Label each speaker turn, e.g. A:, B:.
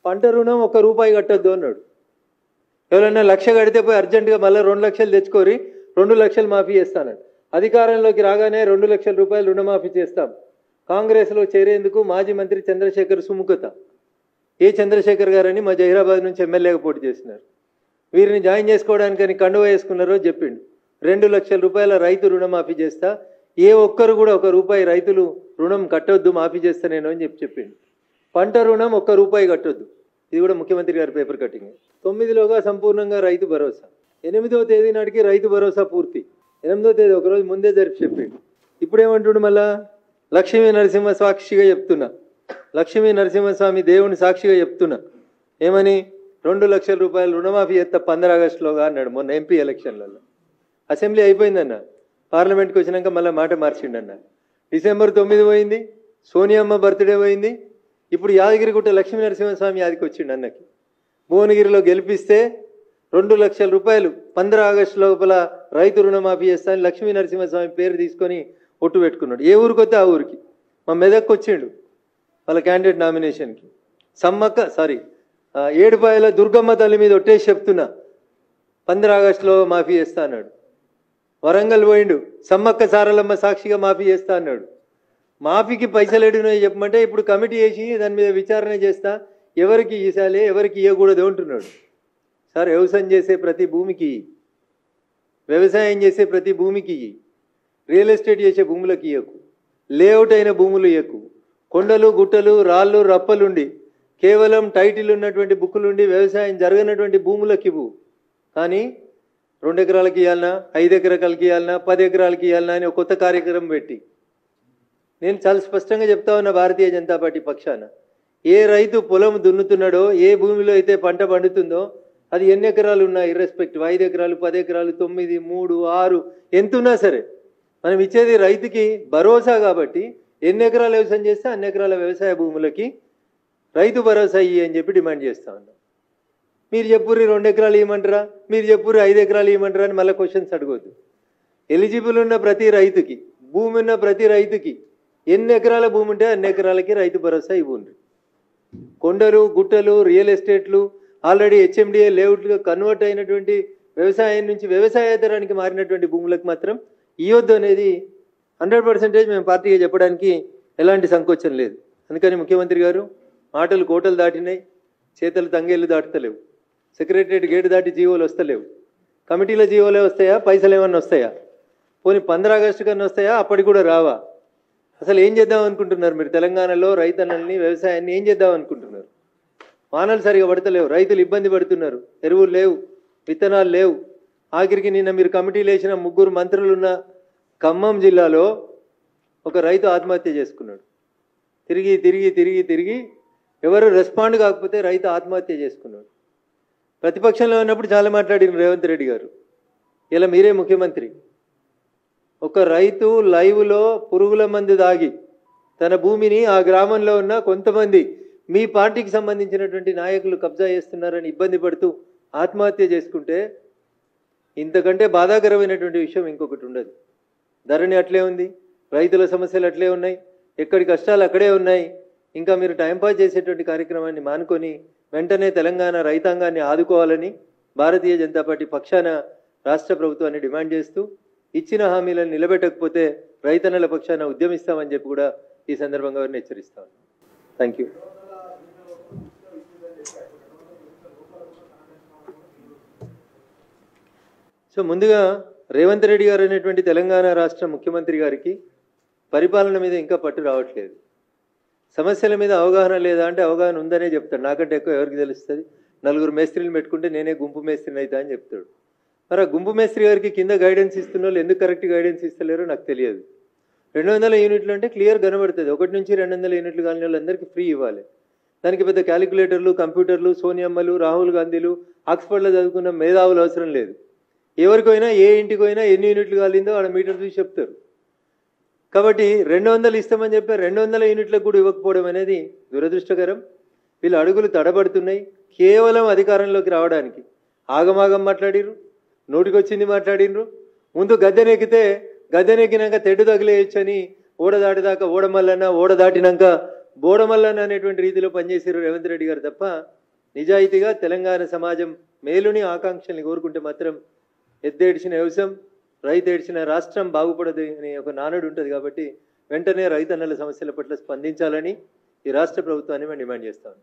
A: పంట రుణం 1 రూపాయి కట్టొద్దు అన్నాడు. ఎవరైనా 1,00,000 కడితే పోయి అర్జెంటుగా మళ్ళీ 2 లక్షలు తెచ్చుకోరి 2 లక్షలు మాఫీ చేస్తానని. అధికారంలోకి రాగానే 2 లక్షల రూపాయలు రుణమాఫీ చేస్తాం. కాంగ్రెస్లో చేరేందుకు మాజీ మంత్రి చంద్రశేఖర్ సుముఖత. ఏ చంద్రశేఖర్ గారని మా జహీరాబాద్ నుంచి ఎమ్మెల్యేగా పోటీ చేసినారు. వీరిని జాయిన్ చేసుకోవడానికని కండువ వేసుకున్నారో చెప్పిండు. 2 లక్షల రూపాయల రైతు రుణమాఫీ చేస్తా, ఏ ఒక్కరు కూడా 1 రూపాయి రైతులు రుణం కట్టొద్దు, మాఫీ చేస్తా నేను అని చెప్పిండు. పంట రుణం 1 రూపాయి కట్టొద్దు, ఇది కూడా ముఖ్యమంత్రి గారి పేపర్ కటింగ్. 9లోగా సంపూర్ణంగా రైతు భరోసా. 8వ తేదీ నాటికి రైతు భరోసా పూర్తి. 8వ తేదీ ఒకరోజు ముందే జరిపి చెప్పిండు. ఇప్పుడేమంటుండు మళ్ళా, లక్ష్మీ నరసింహ సాక్షిగా చెప్తున్నా, లక్ష్మీ నరసింహస్వామి దేవుని సాక్షిగా చెప్తున్నా, ఏమని 2 లక్షల రూపాయలు రుణమాఫీ చేస్తా 15 ఆగస్టులోగా అన్నాడు మొన్న ఎంపీ ఎలక్షన్లలో. అసెంబ్లీ అయిపోయిందన్న, పార్లమెంట్కి వచ్చినాక మళ్ళీ మాట మార్చిండన్న. డిసెంబర్ 9 పోయింది, సోనియమ్మ బర్త్డే పోయింది. ఇప్పుడు యాదగిరిగుట్ట లక్ష్మీ నరసింహస్వామి యాదికి వచ్చిండు అన్నకి. భువనగిరిలో గెలిపిస్తే 2 లక్షల రూపాయలు 15 ఆగస్టు లోపల రైతు రుణమాఫీ చేస్తానని లక్ష్మీ నరసింహస్వామి పేరు తీసుకొని ఒట్టు పెట్టుకున్నాడు. ఏ ఊరికి వస్తే ఆ ఊరికి. మా మెదక్కి వచ్చిండు వాళ్ళ క్యాండిడేట్ నామినేషన్కి. ఏడుపాయల దుర్గమ్మ తల్లి మీద ఒట్టేసి చెప్తున్నా 15 ఆగస్టులో మాఫీ చేస్తా అన్నాడు. వరంగల్ పోయిండు, సమ్మక్క సారలమ్మ సాక్షిగా మాఫీ చేస్తా అన్నాడు. మాఫీకి పైసలు ఎడినాయి చెప్పమంటే ఇప్పుడు కమిటీ వేసి దాని మీద విచారణ చేస్తా, ఎవరికి ఇసాలే ఎవరికి ఇవ్వకూడదు అంటున్నాడు. సార్, వ్యవసాయం చేసే ప్రతి భూమికి, వ్యవసాయం చేసే ప్రతి భూమికి, రియల్ ఎస్టేట్ చేసే భూములకు ఇవ్వకు, లేఅవుట్ అయిన భూములు ఇవ్వకు, కొండలు గుట్టలు రాళ్ళు రప్పలుండి కేవలం టైటిల్ ఉన్నటువంటి బుక్కులుండి వ్యవసాయం జరగనటువంటి భూములకు ఇవ్వు. కానీ 2 ఎకరాలకి ఇవ్వాలన్నా, 5 ఎకరాలకి ఇవ్వాలన్నా, 10 ఎకరాలకి ఇవ్వాలన్నా అని ఒక కొత్త కార్యక్రమం పెట్టి, నేను చాలా స్పష్టంగా చెప్తా ఉన్నా భారతీయ జనతా పార్టీ పక్షాన, ఏ రైతు పొలం దున్నుతున్నాడో, ఏ భూమిలో అయితే పంట పండుతుందో అది ఎన్ని ఎకరాలు ఉన్నా ఇర్రెస్పెక్టివ్, 5 ఎకరాలు 10 ఎకరాలు 9 3 6 ఎంతున్నా సరే మనం ఇచ్చేది రైతుకి భరోసా. కాబట్టి ఎన్ని ఎకరాలు వ్యవసాయం చేస్తే అన్ని ఎకరాల వ్యవసాయ భూములకి రైతు భరోసా ఇయ్యి అని చెప్పి డిమాండ్ చేస్తా ఉన్నాం. మీరు చెప్పుర్రి 2 ఎకరాలు ఇవ్వమంటారా, మీరు చెప్పుర్రి 5 ఎకరాలు ఇవ్వమంటారా అని మళ్ళీ క్వశ్చన్స్ అడగవద్దు. ఎలిజిబుల్ ఉన్న ప్రతి రైతుకి, భూమి ఉన్న ప్రతి రైతుకి ఎన్ని ఎకరాల భూమి ఉంటే అన్ని ఎకరాలకి రైతు భరోసా ఇవ్వండి. కొండలు గుట్టలు రియల్ ఎస్టేట్లు ఆల్రెడీ హెచ్ఎండిఏ లేఅవుట్లుగా కన్వర్ట్ అయినటువంటి వ్యవసాయం నుంచి వ్యవసాయేతరానికి మారినటువంటి భూములకు మాత్రం ఇవ్వద్దు అనేది 100% మేము పార్టీగా చెప్పడానికి ఎలాంటి సంకోచం లేదు. అందుకని ముఖ్యమంత్రి గారు, మాటలు కోటలు దాటినాయి, చేతలు తంగేళ్ళు దాటుతలేవు. సెక్రటరియట్ గేటు దాటి జీవోలు వస్తలేవు. కమిటీల జీవోలే వస్తాయా, పైసలు ఏమన్నా వస్తాయా? పోనీ 15 ఆగస్టు కన్నా వస్తాయా? అప్పటికి కూడా రావా? అసలు ఏం చేద్దాం అనుకుంటున్నారు మీరు? తెలంగాణలో రైతన్నల్ని, వ్యవసాయాన్ని ఏం చేద్దాం అనుకుంటున్నారు? వానలు సరిగా పడతలేవు, రైతులు ఇబ్బంది పడుతున్నారు, ఎరువులు లేవు, విత్తనాలు లేవు. ఆఖరికి నిన్న మీరు కమిటీలు వేసిన 3 మంత్రులున్న ఖమ్మం జిల్లాలో ఒక రైతు ఆత్మహత్య చేసుకున్నాడు. తిరిగి తిరిగి తిరిగి తిరిగి ఎవరు రెస్పాండ్ కాకపోతే రైతు ఆత్మహత్య చేసుకున్నాడు. ప్రతిపక్షంలో ఉన్నప్పుడు చాలా మాట్లాడిన రేవంత్ రెడ్డి గారు, ఇలా మీరే ముఖ్యమంత్రి. ఒక రైతు లైవ్లో పురుగుల మందు దాగి తన భూమిని ఆ గ్రామంలో ఉన్న కొంతమంది మీ పార్టీకి సంబంధించినటువంటి నాయకులు కబ్జా చేస్తున్నారని ఇబ్బంది పడుతూ ఆత్మహత్య చేసుకుంటే ఇంతకంటే బాధాకరమైనటువంటి విషయం ఇంకొకటి ఉండదు. ధరణి అట్లే ఉంది, రైతుల సమస్యలు అట్లే ఉన్నాయి, ఎక్కడి కష్టాలు అక్కడే ఉన్నాయి. ఇంకా మీరు టైంపాస్ చేసేటువంటి కార్యక్రమాన్ని మానుకొని వెంటనే తెలంగాణ రైతాంగాన్ని ఆదుకోవాలని భారతీయ జనతా పార్టీ పక్షాన రాష్ట్ర ప్రభుత్వాన్ని డిమాండ్ చేస్తూ, ఇచ్చిన హామీలను నిలబెట్టకపోతే రైతన్నల పక్షాన ఉద్యమిస్తామని చెప్పి కూడా ఈ సందర్భంగా వారిని హెచ్చరిస్తాను. Thank you. సో ముందుగా రేవంత్ రెడ్డి గారు అనేటువంటి తెలంగాణ రాష్ట్ర ముఖ్యమంత్రి గారికి పరిపాలన మీద ఇంకా పట్టు రావట్లేదు. సమస్యల మీద అవగాహన లేదా అంటే అవగాహన ఉందనే చెప్తాడు. నాకంటే ఎక్కువ ఎవరికి తెలుస్తుంది? 4 మేస్త్రీలు పెట్టుకుంటే నేనే గుంపు మేస్త్రిని అవుతా అని చెప్తాడు. మరి ఆ గుంపు మేస్త్రి గారికి కింద గైడెన్స్ ఇస్తున్న వాళ్ళు ఎందుకు కరెక్ట్ గైడెన్స్ ఇస్తలేరో నాకు తెలియదు. 200 యూనిట్లు అంటే క్లియర్ కనబడుతుంది. 1 నుంచి 200 యూనిట్లు కాని వాళ్ళందరికీ ఫ్రీ ఇవ్వాలి. దానికి పెద్ద క్యాలిక్యులేటర్లు, కంప్యూటర్లు, సోనియమ్మలు, రాహుల్ గాంధీలు, ఆక్స్ఫర్డ్లో చదువుకున్న మేధావులు అవసరం లేదు. ఎవరికైనా ఏ ఇంటికి పోయినా ఎన్ని యూనిట్లు కాలిందో ఆడ మీటర్ చూసి చెప్తారు. కాబట్టి 200 ఇస్తామని చెప్పి 200 యూనిట్లకు కూడా ఇవ్వకపోవడం అనేది దురదృష్టకరం. వీళ్ళ అడుగులు తడబడుతున్నాయి. కేవలం అధికారంలోకి రావడానికి ఆగమాగం మాట్లాడిరు, నోటికొచ్చింది మాట్లాడినరు. ముందు గద్దెనెక్కితే గద్దెనెక్కినాక తెడ్డు తగిలేయచ్చని ఓడ దాటిదాకా ఓడ మల్లన్న, ఓడ దాటినాక బోడమల్లన్ అనేటువంటి రీతిలో పనిచేసారు రేవంత్ రెడ్డి గారు తప్ప నిజాయితీగా తెలంగాణ సమాజం మేలుని ఆకాంక్షల్ని కోరుకుంటే మాత్రం ఎద్దేడిచిన వ్యవసాయం రైతు ఏడ్చిన రాష్ట్రం బాగుపడదు అనే ఒక నానుడు ఉంటుంది. కాబట్టి వెంటనే రైతన్నల సమస్యల పట్ల స్పందించాలని ఈ రాష్ట్ర ప్రభుత్వాన్ని మేము డిమాండ్ చేస్తాం.